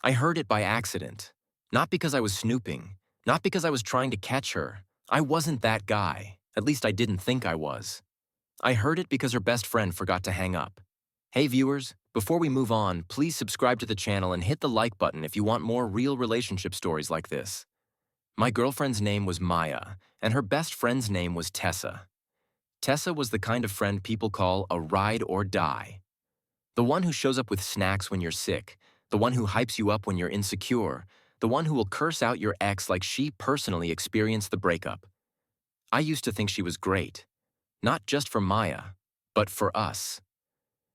I heard it by accident. Not because I was snooping, not because I was trying to catch her. I wasn't that guy. At least I didn't think I was. I heard it because her best friend forgot to hang up. Hey viewers, before we move on, please subscribe to the channel and hit the like button if you want more real relationship stories like this. My girlfriend's name was Maya, and her best friend's name was Tessa. Tessa was the kind of friend people call a ride or die. The one who shows up with snacks when you're sick, the one who hypes you up when you're insecure, the one who will curse out your ex like she personally experienced the breakup. I used to think she was great, not just for Maya, but for us.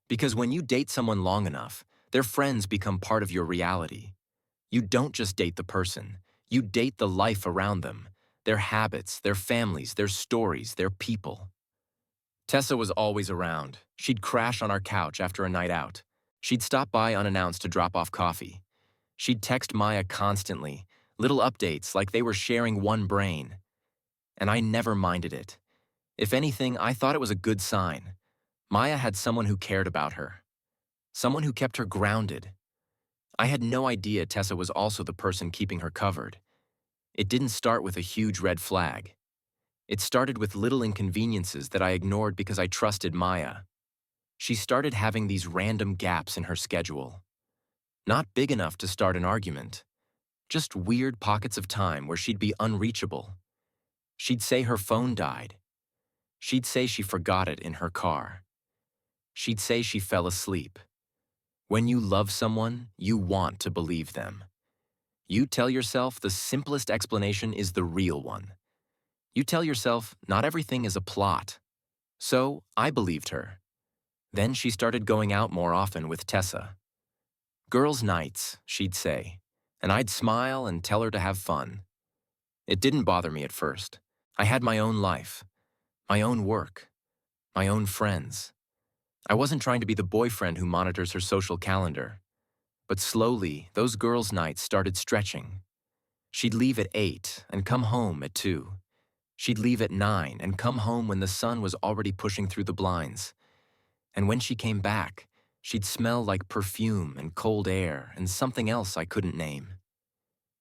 Because when you date someone long enough, their friends become part of your reality. You don't just date the person, you date the life around them, their habits, their families, their stories, their people. Tessa was always around. She'd crash on our couch after a night out. She'd stop by unannounced to drop off coffee. She'd text Maya constantly, little updates like they were sharing one brain. And I never minded it. If anything, I thought it was a good sign. Maya had someone who cared about her. Someone who kept her grounded. I had no idea Tessa was also the person keeping her covered. It didn't start with a huge red flag. It started with little inconveniences that I ignored because I trusted Maya. She started having these random gaps in her schedule. Not big enough to start an argument. Just weird pockets of time where she'd be unreachable. She'd say her phone died. She'd say she forgot it in her car. She'd say she fell asleep. When you love someone, you want to believe them. You tell yourself the simplest explanation is the real one. You tell yourself not everything is a plot. So I believed her. Then she started going out more often with Tessa. Girls' nights, she'd say, and I'd smile and tell her to have fun. It didn't bother me at first. I had my own life, my own work, my own friends. I wasn't trying to be the boyfriend who monitors her social calendar. But slowly, those girls' nights started stretching. She'd leave at 8 and come home at 2. She'd leave at 9 and come home when the sun was already pushing through the blinds. And when she came back, she'd smell like perfume and cold air and something else I couldn't name.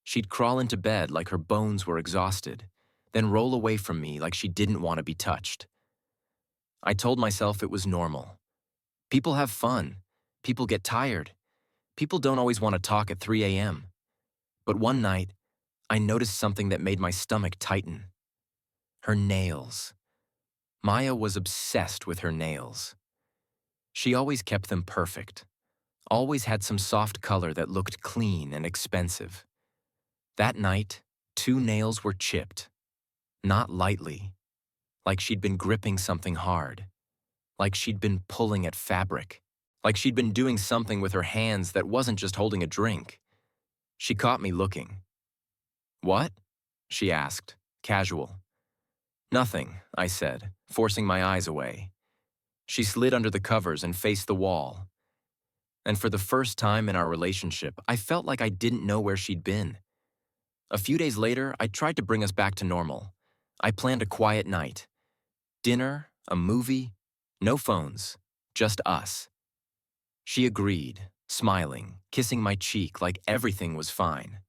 She'd crawl into bed like her bones were exhausted, then roll away from me like she didn't want to be touched. I told myself it was normal. People have fun. People get tired. People don't always want to talk at 3 a.m. But one night, I noticed something that made my stomach tighten. Her nails. Maya was obsessed with her nails. She always kept them perfect. Always had some soft color that looked clean and expensive. That night, 2 nails were chipped. Not lightly. Like she'd been gripping something hard. Like she'd been pulling at fabric. Like she'd been doing something with her hands that wasn't just holding a drink. She caught me looking. "What?" she asked, casual. "Nothing," I said, forcing my eyes away. She slid under the covers and faced the wall. And for the first time in our relationship, I felt like I didn't know where she'd been. A few days later, I tried to bring us back to normal. I planned a quiet night. Dinner, a movie, no phones, just us. She agreed, smiling, kissing my cheek like everything was fine.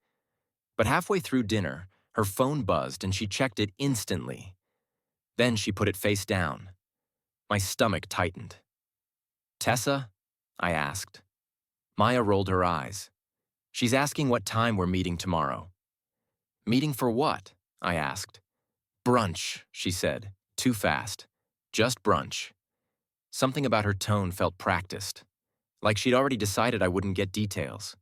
But halfway through dinner, her phone buzzed and she checked it instantly. Then she put it face down. My stomach tightened. "Tessa?" I asked. Maya rolled her eyes. "She's asking what time we're meeting tomorrow." "Meeting for what?" I asked. "Brunch," she said, too fast. "Just brunch." Something about her tone felt practiced, like she'd already decided I wouldn't get details.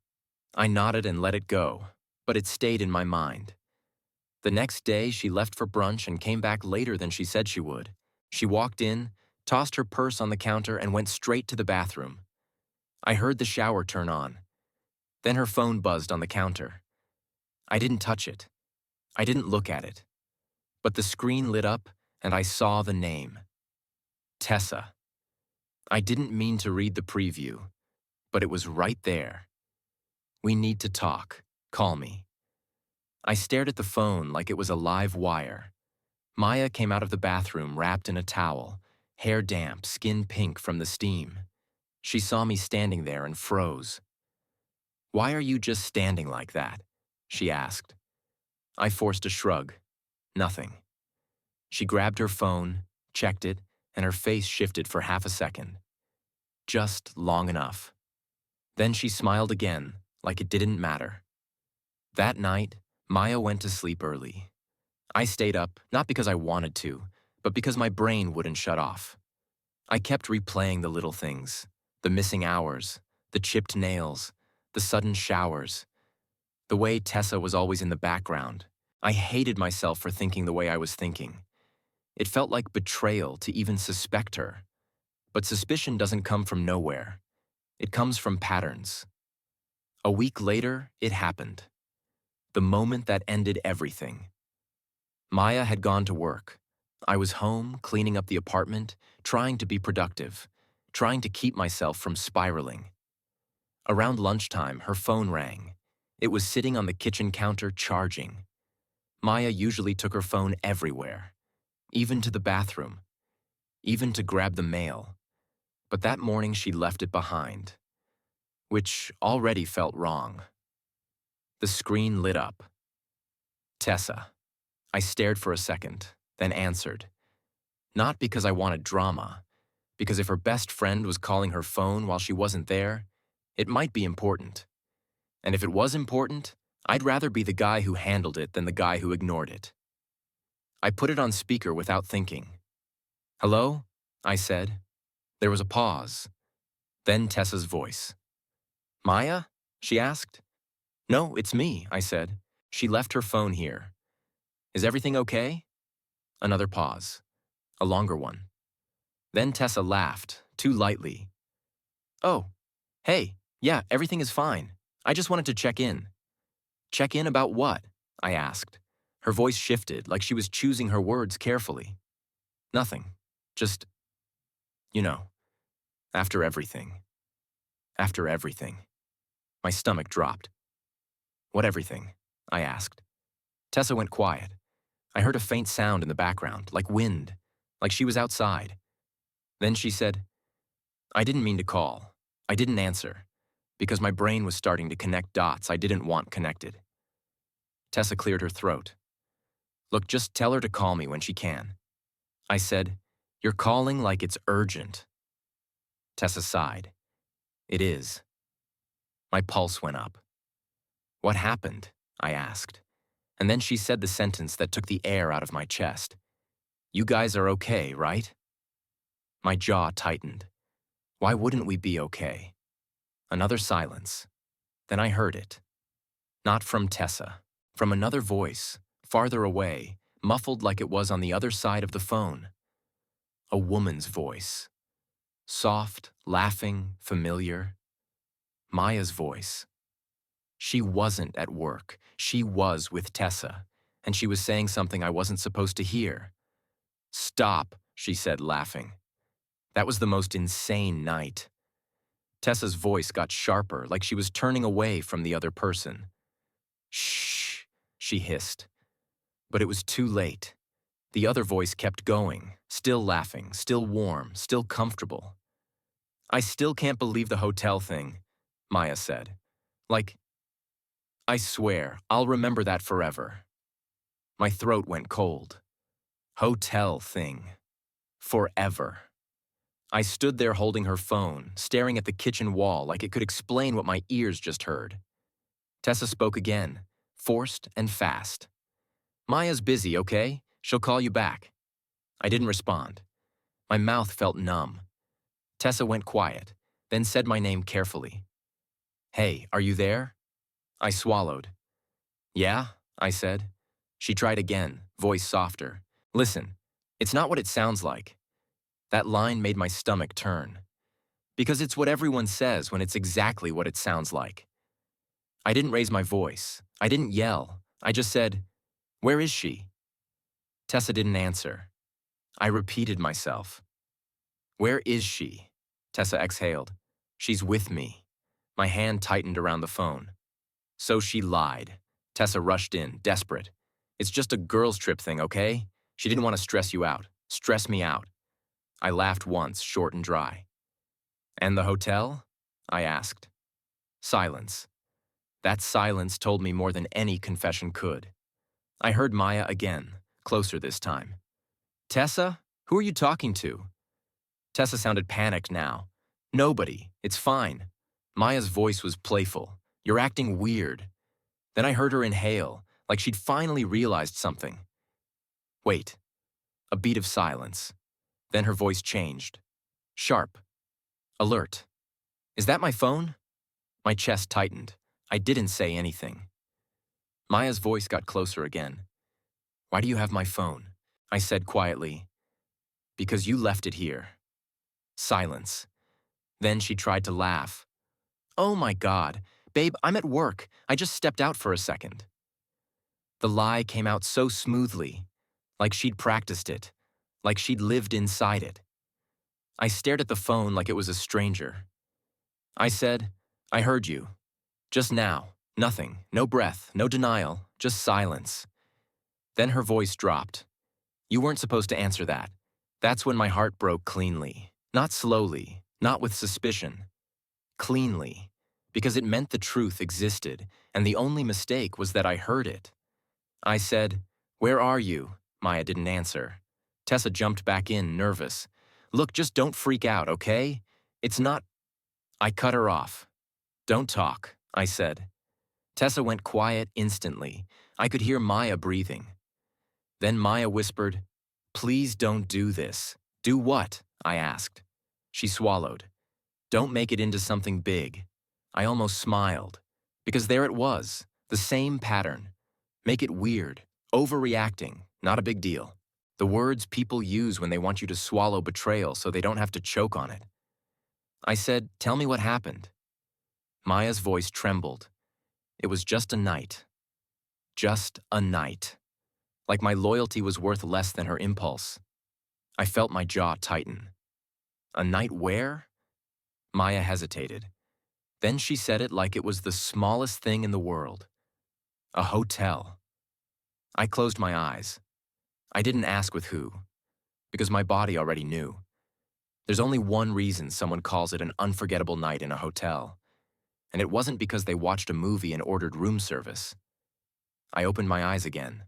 I nodded and let it go, but it stayed in my mind. The next day, she left for brunch and came back later than she said she would. She walked in, tossed her purse on the counter, and went straight to the bathroom. I heard the shower turn on. Then her phone buzzed on the counter. I didn't touch it. I didn't look at it. But the screen lit up, and I saw the name. Tessa. I didn't mean to read the preview, but it was right there. "We need to talk. Call me." I stared at the phone like it was a live wire. Maya came out of the bathroom wrapped in a towel, hair damp, skin pink from the steam. She saw me standing there and froze. "Why are you just standing like that?" she asked. I forced a shrug. Nothing. She grabbed her phone, checked it, and her face shifted for half a second. Just long enough. Then she smiled again, like it didn't matter. That night, Maya went to sleep early. I stayed up, not because I wanted to, but because my brain wouldn't shut off. I kept replaying the little things, the missing hours, the chipped nails, the sudden showers, the way Tessa was always in the background. I hated myself for thinking the way I was thinking. It felt like betrayal to even suspect her. But suspicion doesn't come from nowhere. It comes from patterns. A week later, it happened. The moment that ended everything. Maya had gone to work. I was home, cleaning up the apartment, trying to be productive, trying to keep myself from spiraling. Around lunchtime, her phone rang. It was sitting on the kitchen counter charging. Maya usually took her phone everywhere, even to the bathroom, even to grab the mail. But that morning she left it behind, which already felt wrong. The screen lit up. Tessa. I stared for a second, then answered. Not because I wanted drama, because if her best friend was calling her phone while she wasn't there, it might be important. And if it was important, I'd rather be the guy who handled it than the guy who ignored it. I put it on speaker without thinking. "Hello?" I said. There was a pause. Then Tessa's voice. "Maya?" she asked. "No, it's me," I said. "She left her phone here. Is everything okay?" Another pause. A longer one. Then Tessa laughed, too lightly. "Oh, hey, yeah, everything is fine. I just wanted to check in." "Check in about what?" I asked. Her voice shifted, like she was choosing her words carefully. "Nothing. Just, you know, after everything. After everything." My stomach dropped. "What everything?" I asked. Tessa went quiet. I heard a faint sound in the background, like wind, like she was outside. Then she said, "I didn't mean to call. I didn't answer, because my brain was starting to connect dots I didn't want connected." Tessa cleared her throat. "Look, just tell her to call me when she can." I said, "You're calling like it's urgent." Tessa sighed. "It is." My pulse went up. "What happened?" I asked. And then she said the sentence that took the air out of my chest. "You guys are okay, right?" My jaw tightened. Why wouldn't we be okay? Another silence. Then I heard it. Not from Tessa. From another voice, farther away, muffled like it was on the other side of the phone. A woman's voice. Soft, laughing, familiar. Maya's voice. She wasn't at work. She was with Tessa, and she was saying something I wasn't supposed to hear. "Stop," she said, laughing. That was the most insane night. Tessa's voice got sharper, like she was turning away from the other person. "Shh," she hissed. But it was too late. The other voice kept going, still laughing, still warm, still comfortable. "I still can't believe the hotel thing," Maya said. "Like, I swear, I'll remember that forever." My throat went cold. Hotel thing. Forever. I stood there holding her phone, staring at the kitchen wall like it could explain what my ears just heard. Tessa spoke again, forced and fast. "Maya's busy, okay? She'll call you back." I didn't respond. My mouth felt numb. Tessa went quiet, then said my name carefully. "Hey, are you there?" I swallowed. "Yeah," I said. She tried again, voice softer. "Listen, it's not what it sounds like." That line made my stomach turn. Because it's what everyone says when it's exactly what it sounds like. I didn't raise my voice. I didn't yell. I just said, "Where is she?" Tessa didn't answer. I repeated myself. "Where is she?" Tessa exhaled. "She's with me." My hand tightened around the phone. So she lied. Tessa rushed in, desperate. "It's just a girls' trip thing, okay? She didn't want to stress you out. Stress me out." I laughed once, short and dry. "And the hotel?" I asked. Silence. That silence told me more than any confession could. I heard Maya again, closer this time. Tessa, who are you talking to? Tessa sounded panicked now. Nobody, it's fine. Maya's voice was playful. You're acting weird. Then I heard her inhale, like she'd finally realized something. Wait. A beat of silence. Then her voice changed. Sharp. Alert. Is that my phone? My chest tightened. I didn't say anything. Maya's voice got closer again. Why do you have my phone? I said quietly. Because you left it here. Silence. Then she tried to laugh. Oh my God. Babe, I'm at work. I just stepped out for a second. The lie came out so smoothly, like she'd practiced it, like she'd lived inside it. I stared at the phone like it was a stranger. I said, I heard you. Just now. Nothing. No breath. No denial. Just silence. Then her voice dropped. You weren't supposed to answer that. That's when my heart broke cleanly. Not slowly. Not with suspicion. Cleanly. Because it meant the truth existed, and the only mistake was that I heard it. I said, Where are you? Maya didn't answer. Tessa jumped back in, nervous. Look, just don't freak out, okay? It's not... I cut her off. Don't talk, I said. Tessa went quiet instantly. I could hear Maya breathing. Then Maya whispered, Please don't do this. Do what? I asked. She swallowed. Don't make it into something big. I almost smiled. Because there it was, the same pattern. Make it weird, overreacting, not a big deal. The words people use when they want you to swallow betrayal so they don't have to choke on it. I said, Tell me what happened. Maya's voice trembled. It was just a night. Just a night. Like my loyalty was worth less than her impulse. I felt my jaw tighten. A night where? Maya hesitated. Then she said it like it was the smallest thing in the world. A hotel. I closed my eyes. I didn't ask with who, because my body already knew. There's only one reason someone calls it an unforgettable night in a hotel, and it wasn't because they watched a movie and ordered room service. I opened my eyes again.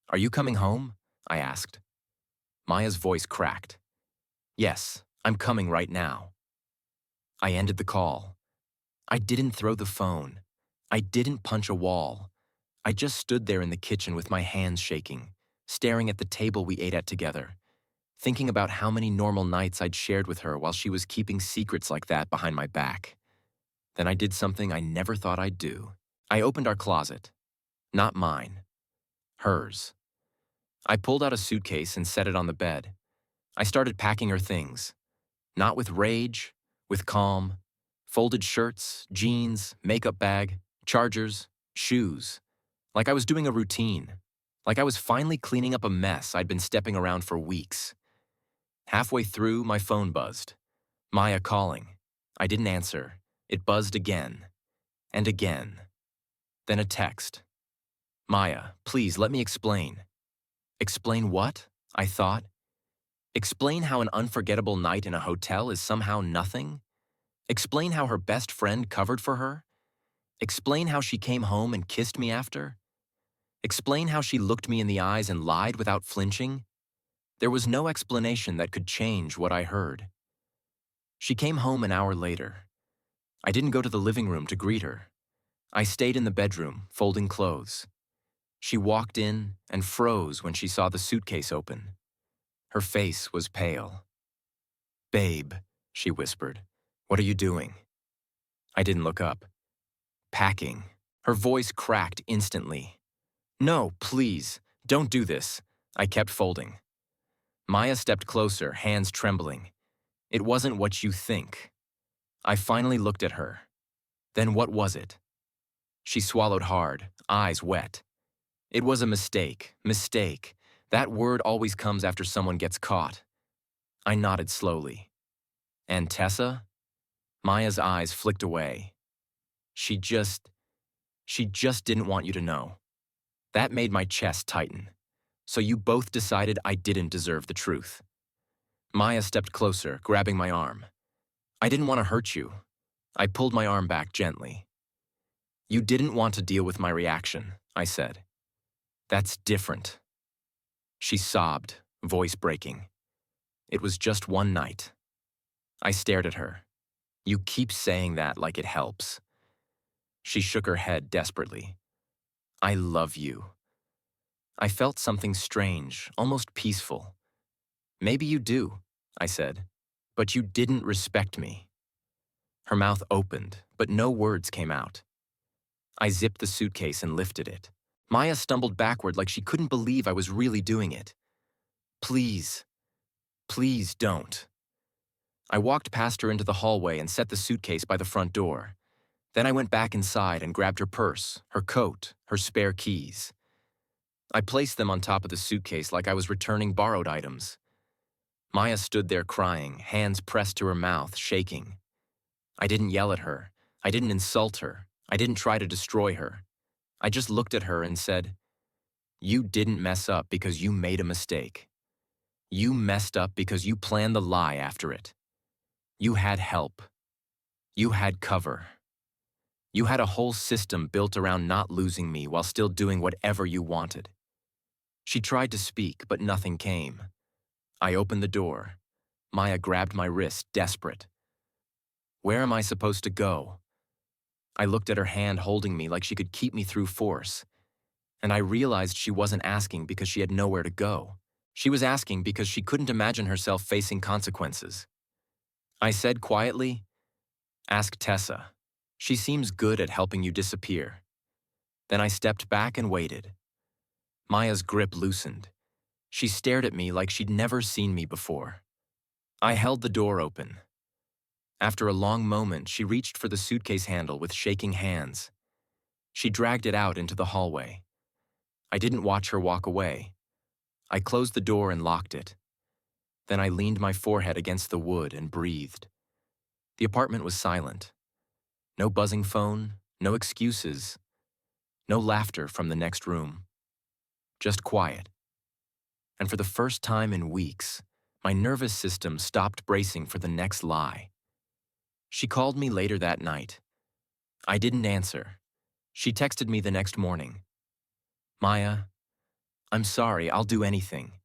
Are you coming home? I asked. Maya's voice cracked. Yes, I'm coming right now. I ended the call. I didn't throw the phone. I didn't punch a wall. I just stood there in the kitchen with my hands shaking, staring at the table we ate at together, thinking about how many normal nights I'd shared with her while she was keeping secrets like that behind my back. Then I did something I never thought I'd do. I opened our closet. Not mine. Hers. I pulled out a suitcase and set it on the bed. I started packing her things. Not with rage, with calm. Folded shirts, jeans, makeup bag, chargers, shoes. Like I was doing a routine. Like I was finally cleaning up a mess I'd been stepping around for weeks. Halfway through, my phone buzzed. Maya calling. I didn't answer. It buzzed again. And again. Then a text. Maya, please let me explain. Explain what? I thought. Explain how an unforgettable night in a hotel is somehow nothing? Explain how her best friend covered for her? Explain how she came home and kissed me after? Explain how she looked me in the eyes and lied without flinching? There was no explanation that could change what I heard. She came home an hour later. I didn't go to the living room to greet her. I stayed in the bedroom, folding clothes. She walked in and froze when she saw the suitcase open. Her face was pale. Babe, she whispered, what are you doing? I didn't look up. Packing. Her voice cracked instantly. No, please, don't do this. I kept folding. Maya stepped closer, hands trembling. It wasn't what you think. I finally looked at her. Then what was it? She swallowed hard, eyes wet. It was a mistake. Mistake. That word always comes after someone gets caught. I nodded slowly. And Tessa? Maya's eyes flicked away. She just didn't want you to know. That made my chest tighten. So you both decided I didn't deserve the truth. Maya stepped closer, grabbing my arm. I didn't want to hurt you. I pulled my arm back gently. You didn't want to deal with my reaction, I said. That's different. She sobbed, voice breaking. It was just one night. I stared at her. You keep saying that like it helps. She shook her head desperately. I love you. I felt something strange, almost peaceful. Maybe you do, I said, but you didn't respect me. Her mouth opened, but no words came out. I zipped the suitcase and lifted it. Maya stumbled backward like she couldn't believe I was really doing it. Please, please don't. I walked past her into the hallway and set the suitcase by the front door. Then I went back inside and grabbed her purse, her coat, her spare keys. I placed them on top of the suitcase like I was returning borrowed items. Maya stood there crying, hands pressed to her mouth, shaking. I didn't yell at her. I didn't insult her. I didn't try to destroy her. I just looked at her and said, "You didn't mess up because you made a mistake. You messed up because you planned the lie after it. You had help. You had cover. You had a whole system built around not losing me while still doing whatever you wanted." She tried to speak, but nothing came. I opened the door. Maya grabbed my wrist, desperate. Where am I supposed to go? I looked at her hand holding me like she could keep me through force. And I realized she wasn't asking because she had nowhere to go. She was asking because she couldn't imagine herself facing consequences. I said quietly, "Ask Tessa. She seems good at helping you disappear." Then I stepped back and waited. Maya's grip loosened. She stared at me like she'd never seen me before. I held the door open. After a long moment, she reached for the suitcase handle with shaking hands. She dragged it out into the hallway. I didn't watch her walk away. I closed the door and locked it. Then I leaned my forehead against the wood and breathed. The apartment was silent. No buzzing phone, no excuses, no laughter from the next room. Just quiet. And for the first time in weeks, my nervous system stopped bracing for the next lie. She called me later that night. I didn't answer. She texted me the next morning. "Maya, I'm sorry, I'll do anything."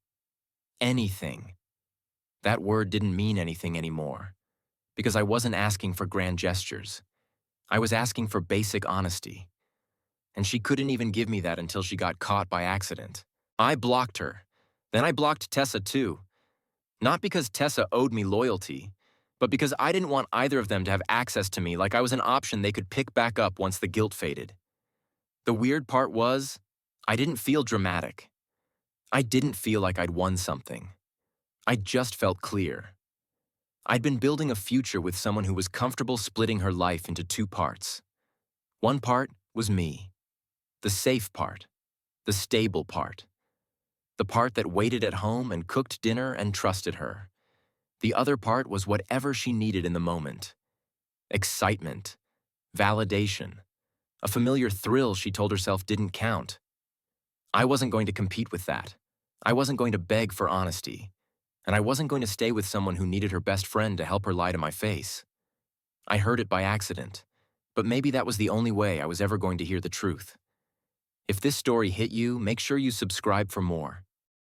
Anything. That word didn't mean anything anymore, because I wasn't asking for grand gestures. I was asking for basic honesty. And she couldn't even give me that until she got caught by accident. I blocked her. Then I blocked Tessa too. Not because Tessa owed me loyalty, but because I didn't want either of them to have access to me like I was an option they could pick back up once the guilt faded. The weird part was, I didn't feel dramatic. I didn't feel like I'd won something. I just felt clear. I'd been building a future with someone who was comfortable splitting her life into two parts. One part was me. The safe part. The stable part. The part that waited at home and cooked dinner and trusted her. The other part was whatever she needed in the moment. Excitement. Validation. A familiar thrill she told herself didn't count. I wasn't going to compete with that. I wasn't going to beg for honesty. And I wasn't going to stay with someone who needed her best friend to help her lie to my face. I heard it by accident, but maybe that was the only way I was ever going to hear the truth. If this story hit you, make sure you subscribe for more.